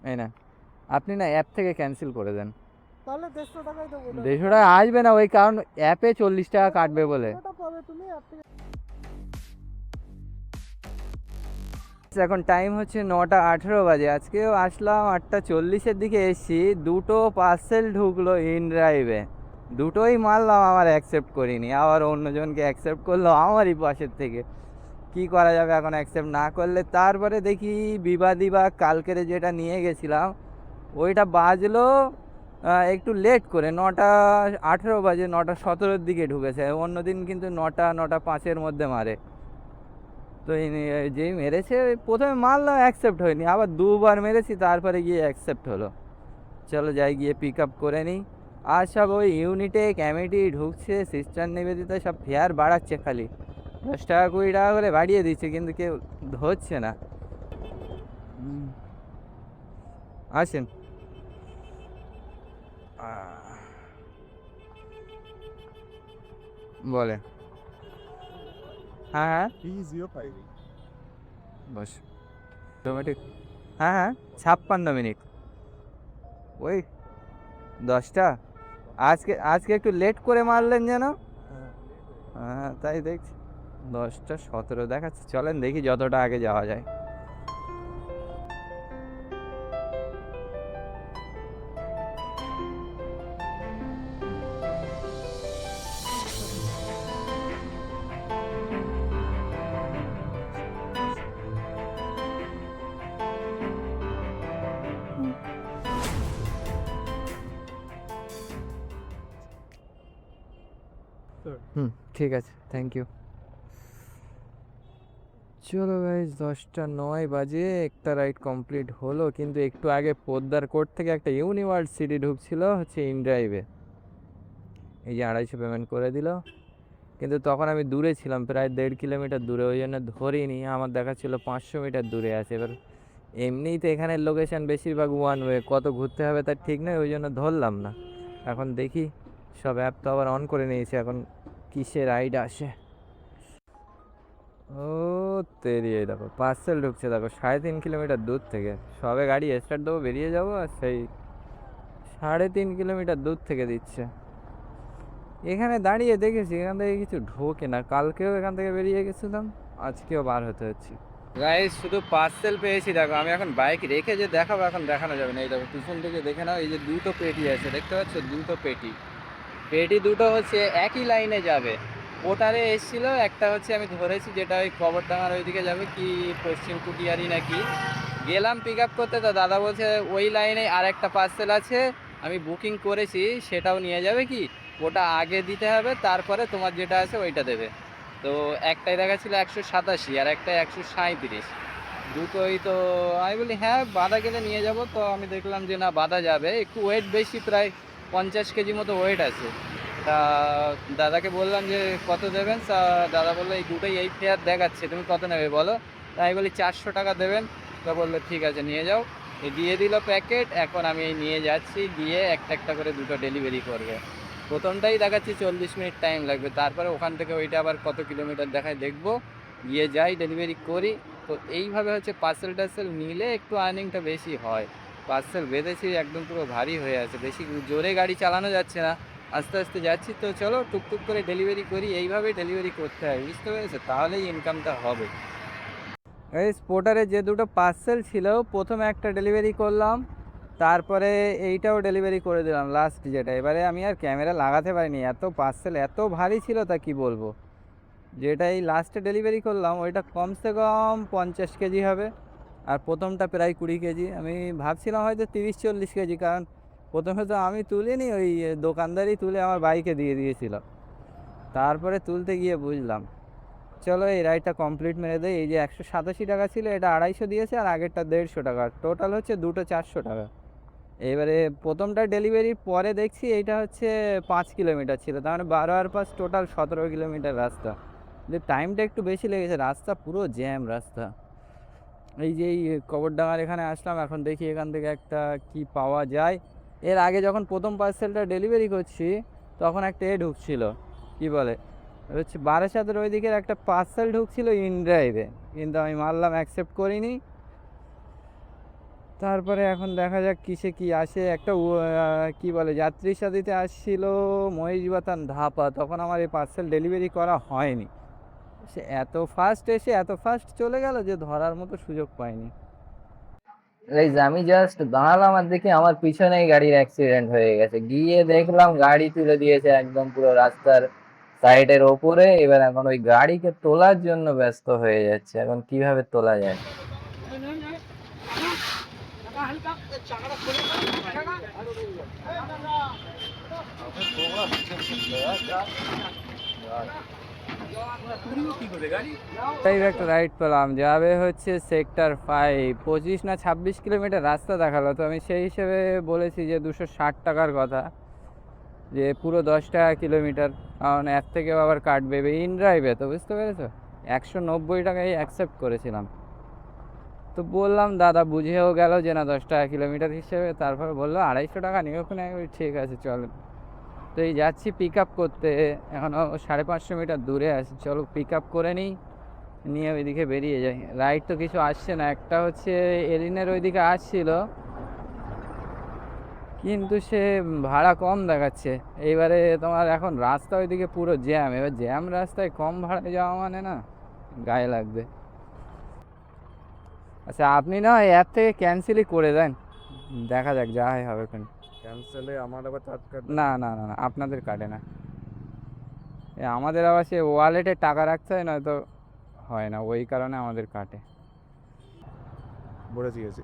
এই না, আপনি না অ্যাপ থেকে ক্যান্সেল করে দেন। তাহলে 150 টাকাই দেবো। 150 টাকা আসবে না, ওই কারণ অ্যাপে 40 টাকা কাটবে বলে। পুরোটা পাবে তুমি অ্যাপ থেকে। এখন টাইম হচ্ছে 9টা 18 বাজে। আজকেও আসলাম 8টা 40-এর দিকে এসছি, দুটো পার্সেল ঢুকলো ইন ড্রাইভে, দুটোই মারলাম, আমার অ্যাকসেপ্ট করিনি, আবার অন্যজনকে অ্যাকসেপ্ট করলো আমারই পাশের থেকে। কি করা যাবে এখন অ্যাকসেপ্ট না করলে? তারপরে দেখি বিবাদী বা কালকের যেটা নিয়ে গেছিলাম ওইটা বাজলো একটু লেট করে, 9টা 18 বাজে, 9টা 17-এর দিকে ঢুকেছে। অন্যদিন কিন্তু 9টা 9টা 5-এর মধ্যে মারে। তো যেই মেরেছে প্রথমে মারলাম, অ্যাকসেপ্ট হয়নি, আবার দুবার মেরেছি, তারপরে গিয়ে অ্যাকসেপ্ট হলো। চলো যাই, গিয়ে পিক আপ করে নিই। আর সব ওই ইউনিটেক অ্যামিটি ঢুকছে, সিস্টার নিবেদিতা সব ফেয়ার বাড়াচ্ছে, খালি 10 টাকা 20 টাকা করে বাড়িয়ে দিচ্ছে, কিন্তু কেউ ধরছে না। আসেন। বলে হ্যাঁ হ্যাঁ E05 বস, অটোমেটিক। হ্যাঁ হ্যাঁ, 56 মিনিট। ওই 10টা। আজকে আজকে একটু লেট করে মারলেন যেন। হ্যাঁ তাই দেখছি, 10টা 17 দেখাচ্ছে। চলেন দেখি যতটা আগে যাওয়া যায়। হুম, ঠিক আছে, থ্যাংক ইউ। চলো গাইজ, 10টা 9 বাজে, একটা রাইড কমপ্লিট হলো। কিন্তু একটু আগে পোদ্দার কোর্ট থেকে একটা ইউনিভার্সিটি ঢুকছিল হচ্ছে ইন ড্রাইভে, এই যে 250 পেমেন্ট করে দিল। কিন্তু তখন আমি দূরে ছিলাম, প্রায় 1.5 কিলোমিটার দূরে, ওই জন্য ধরিনি। আমার দেখাচ্ছিল 500 মিটার দূরে আছে। এবার এমনিই তো এখানের লোকেশন বেশিরভাগ ওয়ান ওয়ে, কত ঘুরতে হবে তার ঠিক নেই, ওই জন্য ধরলাম না। এখন দেখি, সব অ্যাপ তো আবার অন করে নিয়েছি, এখন কিসের রাইড আসে। ও তেরি, এই দেখো পার্সেল ঢুকছে, দেখো 3.5 কিলোমিটার দূর থেকে। সবে গাড়ি স্টার্ট দেবো, বেরিয়ে যাবো, আর সেই 3.5 কিলোমিটার দূর থেকে দিচ্ছে। এখানে দাঁড়িয়ে দেখেছি, এখান থেকে কিছু ঢোকে না। কালকেও এখান থেকে বেরিয়ে গেছিলাম, আজকেও বার হতে হচ্ছে। গাইস শুধু পার্সেল পেয়েছি, দেখো আমি এখন বাইক রেখে যে দেখাবো, এখন দেখানো যাবে না। এই দেখো পিছন থেকে দেখে নাও, এই যে দুটো পেটি আছে, দেখতে পাচ্ছ? দুটো পেটি, পেটি দুটো হচ্ছে একই লাইনে যাবে। ওটারে এসছিল, একটা হচ্ছে আমি ধরেছি যেটা ওই কবরডাঙ্গার ওইদিকে যাবে, কি পশ্চিম কুটিয়ারি নাকি। গেলাম পিক আপ করতে, তো দাদা বলছে ওই লাইনে আর একটা পার্সেল আছে, আমি বুকিং করেছি, সেটাও নিয়ে যাবে কি, ওটা আগে দিতে হবে, তারপরে তোমার যেটা আছে ওইটা দেবে। তো একটাই দেখাচ্ছিল 187 আর একটা 137, দুটোই। তো আমি বলি হ্যাঁ বাঁধা গেলে নিয়ে যাব। তো আমি দেখলাম যে না, বাঁধা যাবে, একটু ওয়েট বেশি, প্রায় 50 কেজি মতো ওয়েট আছে। তা দাদাকে বললাম যে কত দেবেন, তা দাদা বললো এই দুটোই এই ফেয়ার দেখাচ্ছে, তুমি কত নেবে বলো। তাই বলি 400 টাকা দেবেন। তা বললো ঠিক আছে নিয়ে যাও। দিয়ে দিল প্যাকেট। এখন আমি এই নিয়ে যাচ্ছি, দিয়ে একটা একটা করে দুটো ডেলিভারি করবে। প্রথমটাই দেখাচ্ছি 40 মিনিট টাইম লাগবে, তারপরে ওখান থেকে ওইটা আবার কত কিলোমিটার দেখায় দেখবো, গিয়ে যাই ডেলিভারি করি। তো এইভাবে হচ্ছে পার্সেল টার্সেল নিলে একটু আর্নিংটা বেশি হয়। পার্সেল বেঁধেছি, একদম পুরো ভারী হয়ে আছে, বেশি জোরে গাড়ি চালানো যাচ্ছে না, আস্তে আস্তে যাচ্ছি। তো চলো টুকটুক করে ডেলিভারি করি, এইভাবেই ডেলিভারি করতে হয়, বুঝতে পেরেছো? তাহলেই ইনকামটা হবে। এই স্পোর্টারে যে দুটো পার্সেল ছিল, প্রথমে একটা ডেলিভারি করলাম, তারপরে এইটাও ডেলিভারি করে দিলাম লাস্ট যেটা। এবারে আমি আর ক্যামেরা লাগাতে পারিনি, এত পার্সেল এত ভারী ছিল তা কি বলবো। যেটা এই লাস্টে ডেলিভারি করলাম ওইটা কমসে কম 50 কেজি হবে, আর প্রথমটা প্রায় 20 কেজি। আমি ভাবছিলাম হয়তো 30-40 কেজি, কারণ প্রথমে তো আমি তুলিনি, ওই দোকানদারই তুলে আমার বাইকে দিয়ে দিয়েছিল, তারপরে তুলতে গিয়ে বুঝলাম। চলো এই রাইডটা কমপ্লিট মেরে দেয়। এই যে 187 টাকা ছিল, এটা 250 দিয়েছে, আর আগেরটা 150 টাকা, টোটাল হচ্ছে দুটো 400 টাকা। এবারে প্রথমটা ডেলিভারির পরে দেখছি এইটা হচ্ছে 5 কিলোমিটার ছিল, তার মানে 12 আর 5 টোটাল 17 কিলোমিটার রাস্তা। কিন্তু টাইমটা একটু বেশি লেগেছে, রাস্তা পুরো জ্যাম রাস্তা। এই যে এই কবরডাঙ্গার এখানে আসলাম, এখন দেখি এখান থেকে একটা কি পাওয়া যায়। এর আগে যখন প্রথম পার্সেলটা ডেলিভারি করছি, তখন একটা ঢুকছিল, কি বলে হচ্ছে বারাসাতের ওই দিকের একটা পার্সেল ঢুকছিল ইন ড্রাইভে, কিন্তু আমি মারলাম, অ্যাকসেপ্ট করিনি। তারপরে এখন দেখা যাক কিসে কি আসে। একটা কি বলে যাত্রীর সাথীতে আসছিল মহিষবাতান ধাপা, তখন আমার এই পার্সেল ডেলিভারি করা হয়নি। সে এত ফাস্ট এসে এত ফাস্ট চলে গেল যে ধরার মতো সুযোগ পাইনি। গাইস আমি জাস্ট দাঁড়ালাম আর দেখি আমার পিছনেই গাড়ির অ্যাক্সিডেন্ট হয়ে গেছে। গিয়ে দেখলাম গাড়ি তুলে দিয়েছে একদম পুরো রাস্তার সাইডের ওপরে। এবার এখন ওই গাড়িকে তোলার জন্য ব্যস্ত হয়ে যাচ্ছে, এখন কিভাবে তোলা যায়। তাই একটা রাইড পেলাম, যাবে হচ্ছে সেক্টর 5, 25 না 26 কিলোমিটার রাস্তা দেখালো। তো আমি সেই হিসেবে বলেছি যে 260 টাকার কথা, যে পুরো 10 টাকা কিলোমিটার, কারণ এর থেকেও আবার কাটবে ইন ড্রাইভে, তো বুঝতে পেরেছো। 190 টাকায় অ্যাকসেপ্ট করেছিলাম। তো বললাম দাদা বুঝেও গেল যে না 10 টাকা কিলোমিটার হিসেবে, তারপর বললো 250 টাকা নিয়ে ওখানে। আমি ঠিক আছে চলো। তো এই যাচ্ছি পিক আপ করতে, এখনও 550 মিটার দূরে আছে, চলো পিক আপ করে নিই, নিয়ে ওইদিকে বেরিয়ে যাই। রাইড তো কিছু আসছে না, একটা হচ্ছে এরিনের ওইদিকে আসছিল কিন্তু সে ভাড়া কম দেখাচ্ছে। এইবারে তোমার এখন রাস্তা ওইদিকে পুরো জ্যাম, এবার জ্যাম রাস্তায় কম ভাড়ায় যাওয়া মানে না গায়ে লাগবে। আচ্ছা আপনি না এই অ্যাপ থেকে ক্যান্সেলই করে দেন, দেখা যাক যা হয় হবে। ক্যান্সেলে আমার আবার চার্জ কাটবে? না না না না, আপনাদের কাটে না। আমাদের আবার সে ওয়ালেটে টাকা রাখতে হয়, নয়তো হয় না, ওই কারণে আমাদের কাটে। বলে দিয়েছে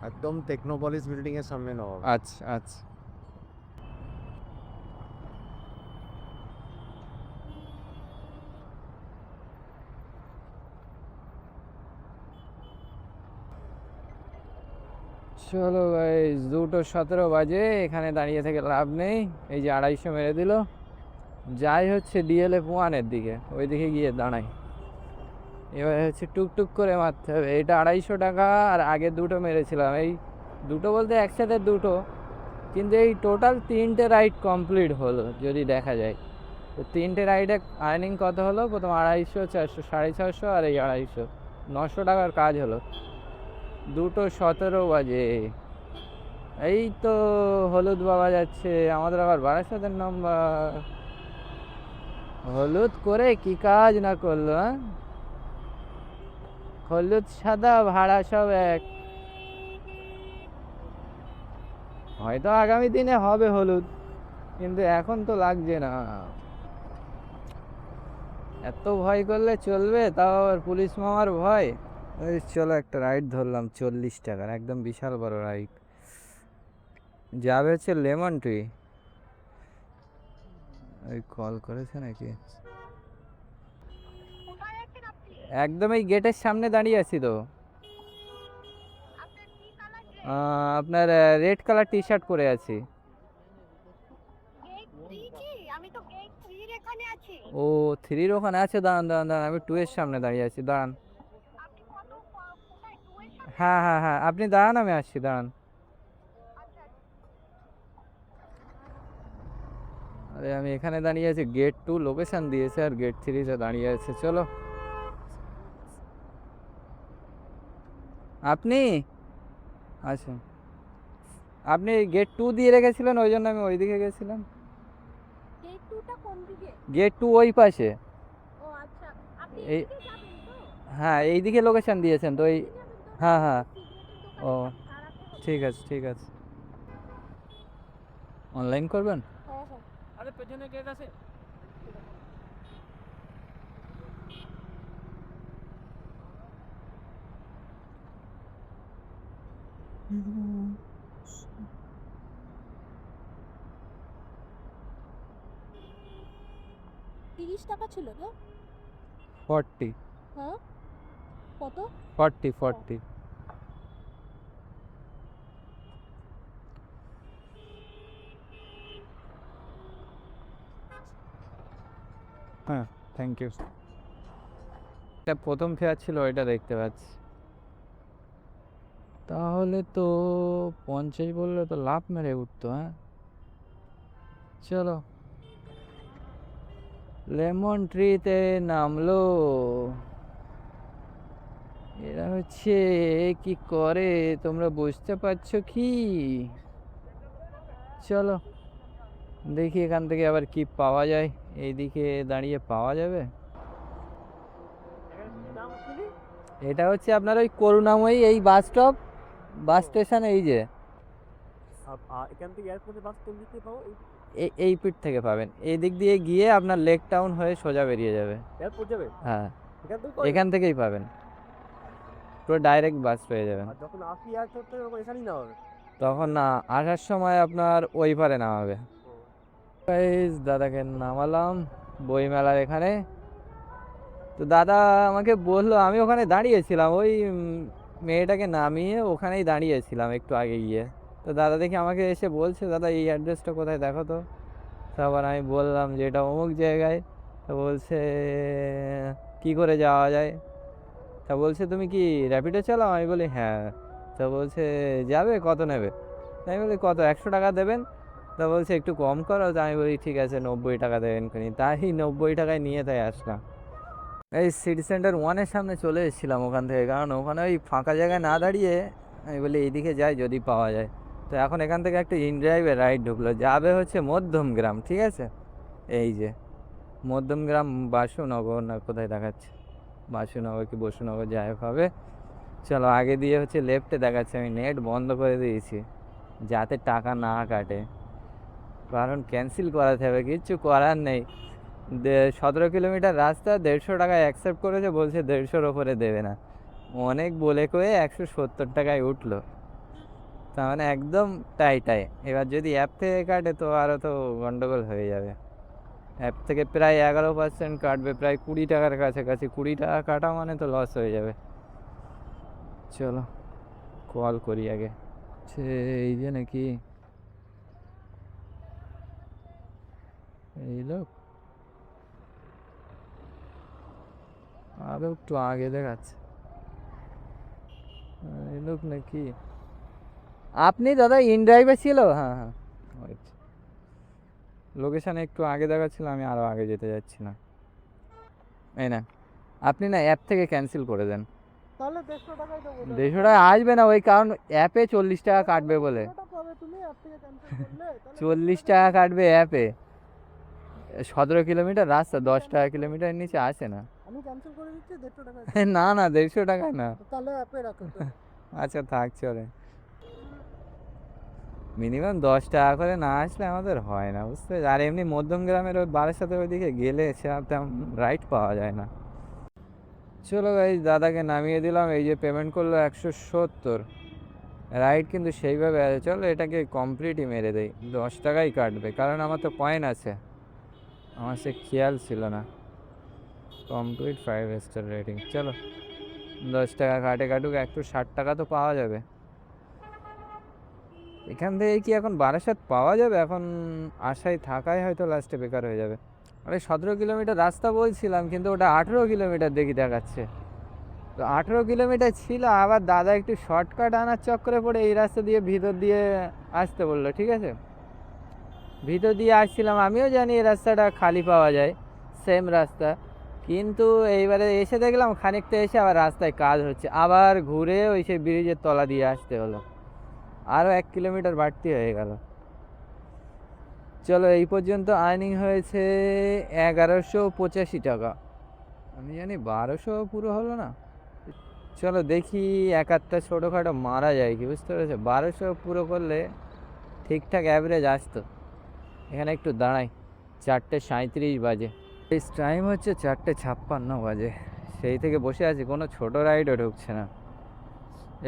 একদম টেকনোপলিস বিল্ডিং এর সামনে নেওয়া হবে। আচ্ছা আচ্ছা। চলো ভাই, 2:17 বাজে, এখানে দাঁড়িয়ে থেকে লাভ নেই। এই যে 250 মেরে দিল, যাই হচ্ছে ডিএলএফ 1-এর দিকে, ওই দিকে গিয়ে দাঁড়াই। এবার হচ্ছে টুকটুক করে মারতে হবে। এটা 250 টাকা, আর আগে দুটো মেরেছিলাম। এই দুটো বলতে একসাথে দুটো, কিন্তু এই টোটাল 3টে রাইড কমপ্লিট হলো যদি দেখা যায়। তো 3টে রাইডে আর্নিং কত হলো, প্রথম 250, 400, 650, আর এই 250, 900 টাকার কাজ হলো। 2:17 বাজে। এই তো হলুদ বাবা যাচ্ছে, আমাদের আবার বারাসাতের নাম্বার। হলুদ করে কি কাজ না করলো, হ্যাঁ? হলুদ সাদা ভাড়া সব এক। হয়তো আগামী দিনে হবে হলুদ, কিন্তু এখন তো লাগছে না। এত ভয় করলে চলবে? তাও আবার পুলিশ মামার ভয়। এই চলো একটা রাইড ধরলাম 40 টাকার, একদম বিশাল বড় রাইড। যাবে হচ্ছে লেমন ট্রি। ওই কল করেছে নাকি? একদম এই গেটের সামনে দাঁড়িয়ে আছি তো। আপনার রেড কালার টি শার্ট পরে আছি। ও 3-র ওখানে আছে, দাঁড়ান দাঁড়ান দাঁড়ান, আমি 2-এর সামনে দাঁড়িয়ে আছি, দাঁড়ান। হ্যাঁ হ্যাঁ হ্যাঁ, আপনি দাঁড়ান, আমি আসছি, দাঁড়ান। আরে আমি এখানে দাঁড়িয়ে আছি, গেট 2 লোকেশন দিয়েছে, আর গেট 3-তে দাঁড়িয়ে আছে। চলো আপনি আচ্ছা, আপনি গেট 2 দিয়ে রেখেছিলেন, ওই জন্য আমি ওইদিকে গেছিলাম। গেট 2 ওই পাশে। এই হ্যাঁ, এইদিকে লোকেশন দিয়েছেন তো, এই হ্যাঁ হ্যাঁ। ও ঠিক আছে ঠিক আছে। অনলাইন করবেন? আরে পেছনে গেট আছে। টাকা ছিল তো? 40। হ্যাঁ, কত? 40। হ্যাঁ, থ্যাংক ইউ। এটা প্রথম ফেয়ার ছিল, ওইটা দেখতে পাচ্ছি। তাহলে তো 50 বললে তো লাভ মেরে উঠতো। হ্যাঁ চলো, লেমন ট্রিতে নামলো। এরা হচ্ছে কি করে তোমরা বুঝতে পারছো কি? চলো দেখি এখান থেকে আবার কি পাওয়া যায়। এইদিকে দাঁড়িয়ে পাওয়া যাবে? এটা হচ্ছে আপনার ওই করুণাময়ী এই বাস স্টপ, বাস স্টেশন এই যে এখান থেকে এয়ারপোর্টে বাস কোন দিকে পাবো? এই পিঠ থেকে পাবেন। এই দিক দিয়ে গিয়ে আপনার লেক টাউন হয়ে সোজা বেরিয়ে যাবে। এয়ারপোর্ট যাবে? হ্যাঁ, এখান থেকে এখান থেকেই পাবেন, পুরো ডাইরেক্ট বাস পেয়ে যাবেন। আর যখন আসি এয়ারপোর্ট থেকে তখন এখানেই না হবে? তখন না, আসার সময় আপনার ওই পারে নামাবে। গাইস দাদাকে নামালাম বইমেলার এখানে। তো দাদা আমাকে বললো, আমি ওখানে দাঁড়িয়েছিলাম ওই মেয়েটাকে নামিয়ে ওখানেই দাঁড়িয়েছিলাম একটু আগে গিয়ে। তো দাদা দেখি আমাকে এসে বলছে, দাদা এই অ্যাড্রেসটা কোথায় দেখো তো। তারপর আমি বললাম যে এটা অমুক জায়গায়। তো বলছে কি করে যাওয়া যায়? তা বলছে তুমি কি র্যাপিডো চালাও? আমি বলি হ্যাঁ। তা বলছে যাবে, কত নেবে? আমি বলি কত, 100 টাকা দেবেন? তা বলছে একটু কম করো। তা আমি বলি ঠিক আছে 90 টাকা দেবেন কিনি। তাই 90 টাকায় নিয়ে তাই আসলাম। এই সিটি সেন্টার 1-এর সামনে চলে এসেছিলাম ওখান থেকে, কারণ ওখানে ওই ফাঁকা জায়গায় না দাঁড়িয়ে আমি বলি এইদিকে যাই যদি পাওয়া যায়। তো এখন এখান থেকে একটা ইনড্রাইভের রাইড ঢুকলো, যাবে হচ্ছে মধ্যমগ্রাম, ঠিক আছে? এই যে মধ্যমগ্রাম বাসুনগর না কোথায় দেখাচ্ছে, বাসুনগর কি বসুনগর যাই হোক হবে। চলো আগে দিয়ে হচ্ছে লেফটে দেখাচ্ছে, আমি নেট বন্ধ করে দিয়েছি যাতে টাকা না কাটে, কারণ ক্যান্সেল করাতে হবে, কিচ্ছু করার নেই। 17 কিলোমিটার রাস্তা 150 টাকায় অ্যাকসেপ্ট করেছে, বলছে 150-র ওপরে দেবে না। অনেক বলে কয়ে 170 টাকায় উঠলো। তার মানে একদম টাই। এবার যদি অ্যাপ থেকে কাটে তো আরও তো গন্ডগোল হয়ে যাবে। অ্যাপ থেকে প্রায় 11% কাটবে, প্রায় 20 টাকার কাছাকাছি। 20 টাকা কাটা মানে তো লস হয়ে যাবে। চলো কল করি আগে। এই যে নাকি এই লোক, আরও একটু আগে দেখাচ্ছে এই লোক নাকি। আপনি দাদা ইন ড্রাইভে ছিল? হ্যাঁ হ্যাঁ, লোকেশানে একটু আগে দেখাচ্ছিল, আমি আরও আগে যেতে যাচ্ছি না। এই না, আপনি না অ্যাপ থেকে ক্যান্সেল করে দেন। তাহলে 150 টাকাই দেবো। 150 টাকা আসবে না, ওই কারণ অ্যাপে 40 টাকা কাটবে বলে। তুমি অ্যাপ থেকে ক্যান্সেল করলে 40 টাকা কাটবে অ্যাপে। 17 কিলোমিটার রাস্তা, 10 টাকা কিলোমিটার নিচে আসে না। আমি ক্যান্সেল করে দিচ্ছি 150 টাকা। না না, 150 টাকা না। তাহলে অ্যাপে রাখো তো। আচ্ছা থাক, চলে। মিনিমাম 10 টাকা করে না আসলে আমাদের হয় না, বুঝতে পারছি। আর এমনি মধ্যমগ্রামের ওই বারাসাতের ওইদিকে গেলে সেরকম রাইড পাওয়া যায় না। চলো ভাই, দাদাকে নামিয়ে দিলাম, এই যে পেমেন্ট করলো 170। রাইড কিন্তু সেইভাবে আছে। চলো এটাকে কমপ্লিটই মেরে দেই, 10 টাকাই কাটবে, কারণ আমার তো কয়েন আছে, আমার সে খেয়াল ছিল না। Complete 5 star rating. চলো 10 টাকা কাটুক, একটু 60 টাকা তো পাওয়া যাবে। এখান থেকে কি এখন বারাসাত পাওয়া যাবে? এখন আশায় থাকাই হয়তো লাস্টে বেকার হয়ে যাবে। আরে 17 কিলোমিটার রাস্তা বলছিলাম, কিন্তু ওটা 18 কিলোমিটার দেখি দেখাচ্ছে। তো 18 কিলোমিটার ছিল, আবার দাদা একটু শর্টকাট আনার চক্করে পড়ে এই রাস্তা দিয়ে ভিতর দিয়ে আসতে বললো, ঠিক আছে? ভিতর দিয়ে আসছিলাম, আমিও জানি এই রাস্তাটা খালি পাওয়া যায়, সেম রাস্তা। কিন্তু এইবারে এসে দেখলাম খানিকটা এসে আবার রাস্তায় কাজ হচ্ছে, আবার ঘুরে ওই সেই ব্রিজের তলা দিয়ে আসতে হলো, আরও 1 কিলোমিটার বাড়তি হয়ে গেল। চলো এই পর্যন্ত আর্নিং হয়েছে 1185 টাকা। আমি জানি 1200 পুরো হলো না। চলো দেখি এক আধটা ছোটোখাটো মারা যায় কি, বুঝতে পেরেছো? 1200 পুরো করলে ঠিকঠাক অ্যাভারেজ আসতো। এখানে একটু দাঁড়াই, 4:37 বাজে। এই টাইম হচ্ছে 4:56 বাজে। সেই থেকে বসে আছি, কোনো ছোটো রাইডও ঢুকছে না।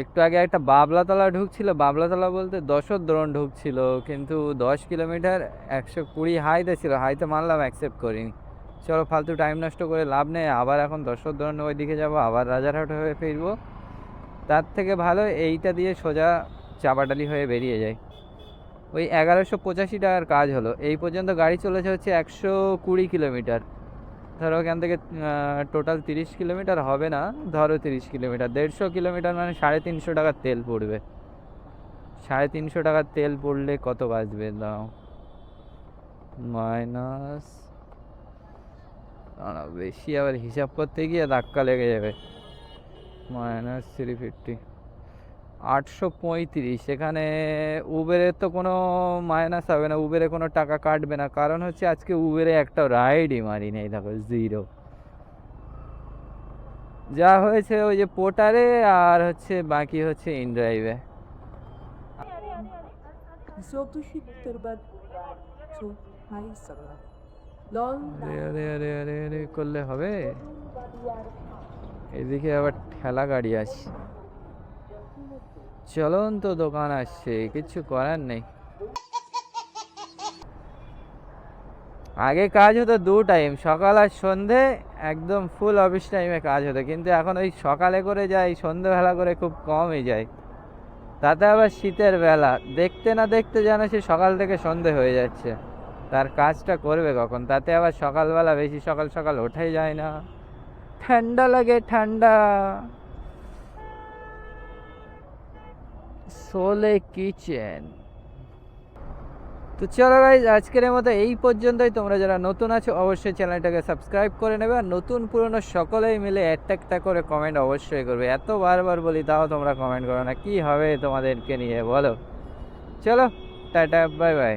একটু আগে একটা বাবলাতলা ঢুকছিল, বাবলাতলা বলতে দশদ্রোণ ঢুকছিল, কিন্তু 10 কিলোমিটার 120 হাইতে ছিল, হাইতে মারলাম, অ্যাকসেপ্ট করিনি। চলো ফালতু টাইম নষ্ট করে লাভ নেই, আবার এখন দশদ্রোণ ওইদিকে যাবো, আবার রাজারহাট হয়ে ফিরবো। তার থেকে ভালো এইটা দিয়ে সোজা চাপাডালি হয়ে বেরিয়ে যায়। ওই 1185 টাকার কাজ হলো। এই পর্যন্ত গাড়ি চলেছে হচ্ছে 120 কিলোমিটার। ধরো ওখান থেকে টোটাল 30 কিলোমিটার হবে না, ধরো 30 কিলোমিটার, 150 কিলোমিটার মানে 350 টাকার তেল পড়বে। 350 টাকার তেল পড়লে কত বাঁচবে দাও, মাইনাস, বেশি আবার হিসাব করতে গিয়ে ধাক্কা লেগে যাবে। -350, 835। এখানে উবেরের তো কোনো মাইনাস হবে না, উবেরে কোনো টাকা কাটবে না, কারণ হচ্ছে আজকে উবেরে একটা রাইডই মারি নেই, দেখো 0। যা হয়েছে ওই যে পোর্টারে, আর হচ্ছে বাকি হচ্ছে ইনড্রাইভে। আরে আরে আরে আরে আরে করলে হবে? এদিকে আবার ঠেলা গাড়ি আসছে, চলন্ত দোকান আসছে, কিছু করার নেই। আগে কাজ হতো 2 টাইম, সকাল আর সন্ধে, একদম ফুল অফিস টাইমে কাজ হতো, কিন্তু এখন ওই সকালে করে যাই, সন্ধেবেলা করে খুব কমই যায়। তাতে আবার শীতের বেলা, দেখতে না দেখতে যেন সে সকাল থেকে সন্ধে হয়ে যাচ্ছে, তার কাজটা করবে কখন? তাতে আবার সকালবেলা বেশি সকাল সকাল ওঠাই যায় না, ঠান্ডা লাগে, ঠান্ডা। সোলে কিচেন। তো চলো গাইজ, আজকের মতো এই পর্যন্তই। তোমরা যারা নতুন আছো অবশ্যই চ্যানেলটাকে সাবস্ক্রাইব করে নেবে, আর নতুন পুরনো সকলেই মিলে একটা করে কমেন্ট অবশ্যই করবে। এত বারবার বলি তাও তোমরা কমেন্ট করো না, কি হবে তোমাদেরকে নিয়ে বলো? চলো, টাটা, বাই বাই।